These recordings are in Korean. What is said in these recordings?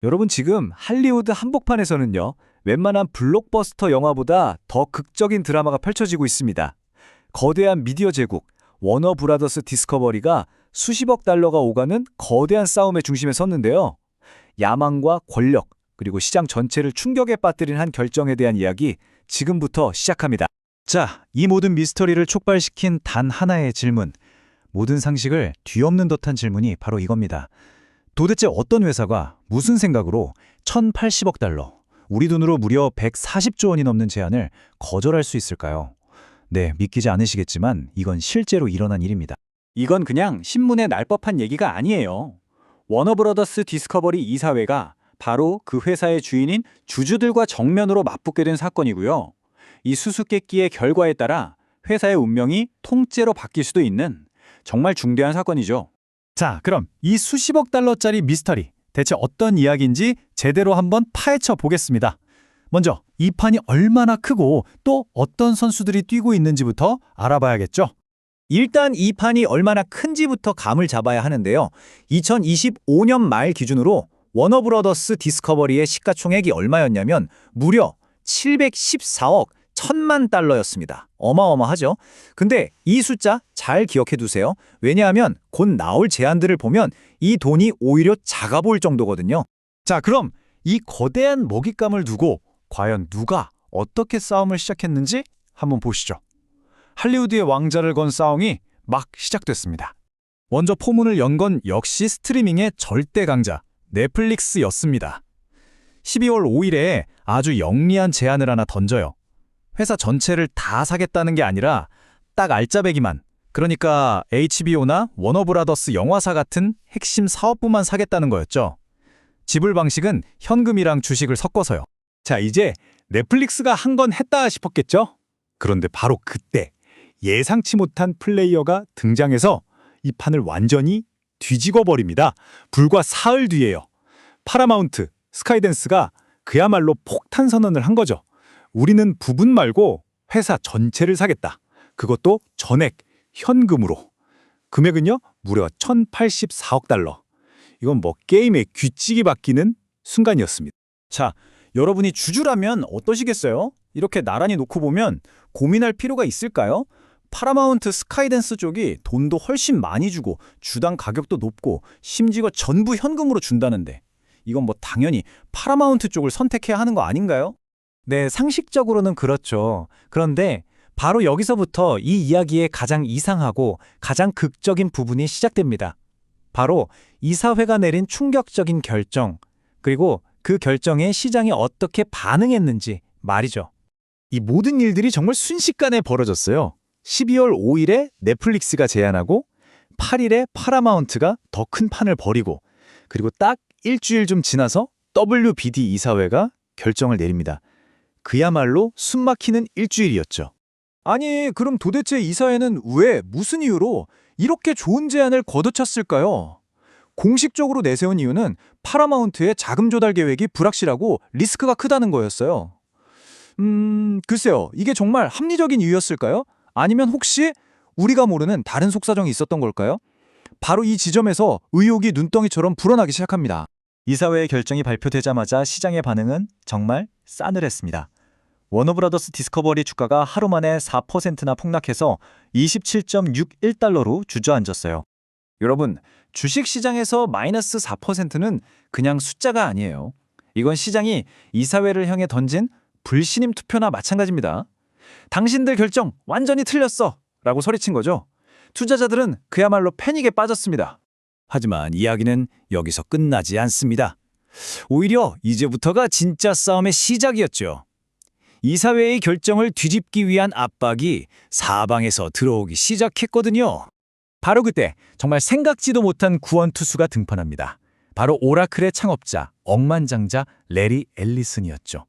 여러분 지금 할리우드 한복판에서는요, 웬만한 블록버스터 영화보다 더 극적인 드라마가 펼쳐지고 있습니다. 거대한 미디어 제국, 워너브라더스 디스커버리가 수십억 달러가 오가는 거대한 싸움의 중심에 섰는데요. 야망과 권력, 그리고 시장 전체를 충격에 빠뜨린 한 결정에 대한 이야기 지금부터 시작합니다. 자, 이 모든 미스터리를 촉발시킨 단 하나의 질문. 모든 상식을 뒤엎는 듯한 질문이 바로 이겁니다. 도대체 어떤 회사가 무슨 생각으로 1,080억 달러, 우리 돈으로 무려 140조 원이 넘는 제안을 거절할 수 있을까요? 네, 믿기지 않으시겠지만 이건 실제로 일어난 일입니다. 이건 그냥 신문에 날 법한 얘기가 아니에요. 워너브라더스 디스커버리 이사회가 바로 그 회사의 주인인 주주들과 정면으로 맞붙게 된 사건이고요. 이 수수께끼의 결과에 따라 회사의 운명이 통째로 바뀔 수도 있는 정말 중대한 사건이죠. 자, 그럼 이 수십억 달러짜리 미스터리, 대체 어떤 이야기인지 제대로 한번 파헤쳐 보겠습니다. 먼저 이 판이 얼마나 크고 또 어떤 선수들이 뛰고 있는지부터 알아봐야겠죠. 일단 이 판이 얼마나 큰지부터 감을 잡아야 하는데요. 2025년 말 기준으로 워너브라더스 디스커버리의 시가총액이 얼마였냐면 무려 714억 1천만 달러였습니다. 어마어마하죠? 근데 이 숫자 잘 기억해 두세요. 왜냐하면 곧 나올 제안들을 보면 이 돈이 오히려 작아 보일 정도거든요. 자, 그럼 이 거대한 먹잇감을 두고 과연 누가 어떻게 싸움을 시작했는지 한번 보시죠. 할리우드의 왕자를 건 싸움이 막 시작됐습니다. 먼저 포문을 연 건 역시 스트리밍의 절대 강자, 넷플릭스였습니다. 12월 5일에 아주 영리한 제안을 하나 던져요. 회사 전체를 다 사겠다는 게 아니라 딱 알짜배기만, 그러니까 HBO나 워너브라더스 영화사 같은 핵심 사업부만 사겠다는 거였죠. 지불 방식은 현금이랑 주식을 섞어서요. 자, 이제 넷플릭스가 한 건 했다 싶었겠죠? 그런데 바로 그때 예상치 못한 플레이어가 등장해서 이 판을 완전히 뒤집어 버립니다. 불과 사흘 뒤에요. 파라마운트, 스카이댄스가 그야말로 폭탄 선언을 한 거죠. 우리는 부분 말고 회사 전체를 사겠다. 그것도 전액 현금으로. 금액은요, 무려 1,084억 달러. 이건 뭐 게임의 규칙이 바뀌는 순간이었습니다. 자, 여러분이 주주라면 어떠시겠어요? 이렇게 나란히 놓고 보면 고민할 필요가 있을까요? 파라마운트 스카이댄스 쪽이 돈도 훨씬 많이 주고 주당 가격도 높고 심지어 전부 현금으로 준다는데 이건 뭐 당연히 파라마운트 쪽을 선택해야 하는 거 아닌가요? 네, 상식적으로는 그렇죠. 그런데 바로 여기서부터 이 이야기의 가장 이상하고 가장 극적인 부분이 시작됩니다. 바로 이사회가 내린 충격적인 결정, 그리고 그 결정에 시장이 어떻게 반응했는지 말이죠. 이 모든 일들이 정말 순식간에 벌어졌어요. 12월 5일에 넷플릭스가 제안하고 8일에 파라마운트가 더 큰 판을 벌이고 그리고 딱 일주일 좀 지나서 WBD 이사회가 결정을 내립니다. 그야말로 숨막히는 일주일이었죠. 아니, 그럼 도대체 이사회는 왜, 무슨 이유로 이렇게 좋은 제안을 걷어찼을까요? 공식적으로 내세운 이유는 파라마운트의 자금 조달 계획이 불확실하고 리스크가 크다는 거였어요. 글쎄요. 이게 정말 합리적인 이유였을까요? 아니면 혹시 우리가 모르는 다른 속사정이 있었던 걸까요? 바로 이 지점에서 의혹이 눈덩이처럼 불어나기 시작합니다. 이사회의 결정이 발표되자마자 시장의 반응은 정말 싸늘했습니다. 워너브라더스 디스커버리 주가가 하루 만에 4%나 폭락해서 27.61달러로 주저앉았어요. 여러분, 주식시장에서 마이너스 4%는 그냥 숫자가 아니에요. 이건 시장이 이사회를 향해 던진 불신임 투표나 마찬가지입니다. 당신들 결정 완전히 틀렸어! 라고 소리친 거죠. 투자자들은 그야말로 패닉에 빠졌습니다. 하지만 이야기는 여기서 끝나지 않습니다. 오히려 이제부터가 진짜 싸움의 시작이었죠. 이사회의 결정을 뒤집기 위한 압박이 사방에서 들어오기 시작했거든요. 바로 그때 정말 생각지도 못한 구원투수가 등판합니다. 바로 오라클의 창업자, 억만장자 레리 앨리슨이었죠.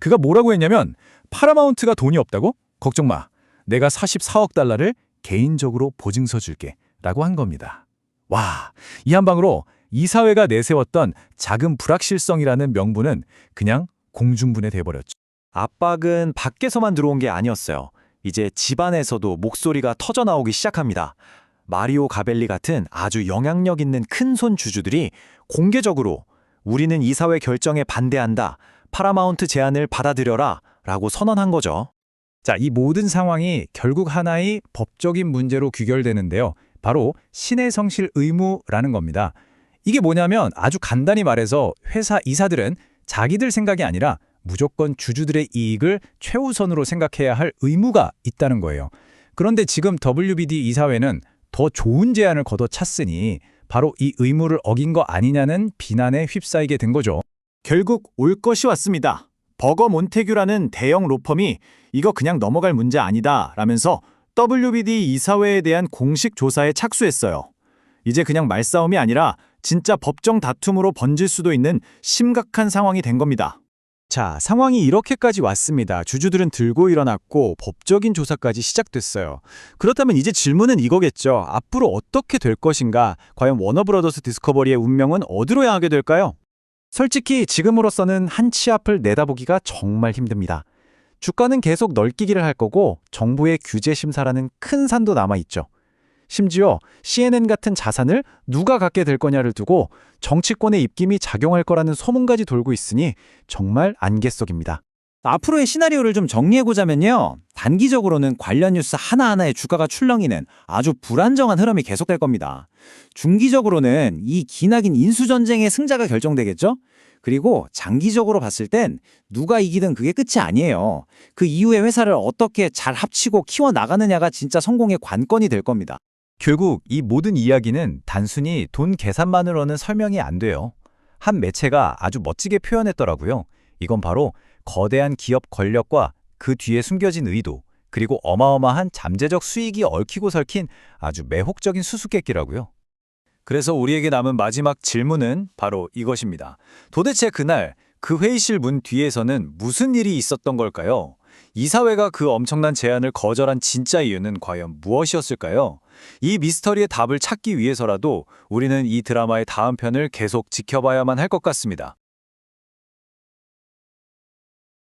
그가 뭐라고 했냐면 파라마운트가 돈이 없다고? 걱정 마. 내가 44억 달러를 개인적으로 보증서 줄게 라고 한 겁니다. 와, 이 한 방으로 이사회가 내세웠던 자금 불확실성이라는 명분은 그냥 공중분해 돼버렸죠. 압박은 밖에서만 들어온 게 아니었어요. 이제 집안에서도 목소리가 터져나오기 시작합니다. 마리오 가벨리 같은 아주 영향력 있는 큰손 주주들이 공개적으로 우리는 이사회 결정에 반대한다. 파라마운트 제안을 받아들여라. 라고 선언한 거죠. 자, 이 모든 상황이 결국 하나의 법적인 문제로 귀결되는데요. 바로 신의 성실 의무라는 겁니다. 이게 뭐냐면 아주 간단히 말해서 회사 이사들은 자기들 생각이 아니라 무조건 주주들의 이익을 최우선으로 생각해야 할 의무가 있다는 거예요. 그런데 지금 WBD 이사회는 더 좋은 제안을 걷어찼으니 바로 이 의무를 어긴 거 아니냐는 비난에 휩싸이게 된 거죠. 결국 올 것이 왔습니다. 버거 몬테규라는 대형 로펌이 이거 그냥 넘어갈 문제 아니다 라면서 WBD 이사회에 대한 공식 조사에 착수했어요. 이제 그냥 말싸움이 아니라 진짜 법정 다툼으로 번질 수도 있는 심각한 상황이 된 겁니다. 자, 상황이 이렇게까지 왔습니다. 주주들은 들고 일어났고 법적인 조사까지 시작됐어요. 그렇다면 이제 질문은 이거겠죠. 앞으로 어떻게 될 것인가? 과연 워너브라더스 디스커버리의 운명은 어디로 향하게 될까요? 솔직히 지금으로서는 한 치 앞을 내다보기가 정말 힘듭니다. 주가는 계속 널뛰기를 할 거고 정부의 규제 심사라는 큰 산도 남아있죠. 심지어 CNN 같은 자산을 누가 갖게 될 거냐를 두고 정치권의 입김이 작용할 거라는 소문까지 돌고 있으니 정말 안갯속입니다. 앞으로의 시나리오를 좀 정리해보자면요. 단기적으로는 관련 뉴스 하나하나의 주가가 출렁이는 아주 불안정한 흐름이 계속될 겁니다. 중기적으로는 이 기나긴 인수전쟁의 승자가 결정되겠죠? 그리고 장기적으로 봤을 땐 누가 이기든 그게 끝이 아니에요. 그 이후에 회사를 어떻게 잘 합치고 키워나가느냐가 진짜 성공의 관건이 될 겁니다. 결국 이 모든 이야기는 단순히 돈 계산만으로는 설명이 안 돼요. 한 매체가 아주 멋지게 표현했더라고요. 이건 바로 거대한 기업 권력과 그 뒤에 숨겨진 의도, 그리고 어마어마한 잠재적 수익이 얽히고 설킨 아주 매혹적인 수수께끼라고요. 그래서 우리에게 남은 마지막 질문은 바로 이것입니다. 도대체 그날 그 회의실 문 뒤에서는 무슨 일이 있었던 걸까요? 이사회가 그 엄청난 제안을 거절한 진짜 이유는 과연 무엇이었을까요? 이 미스터리의 답을 찾기 위해서라도 우리는 이 드라마의 다음 편을 계속 지켜봐야만 할 것 같습니다.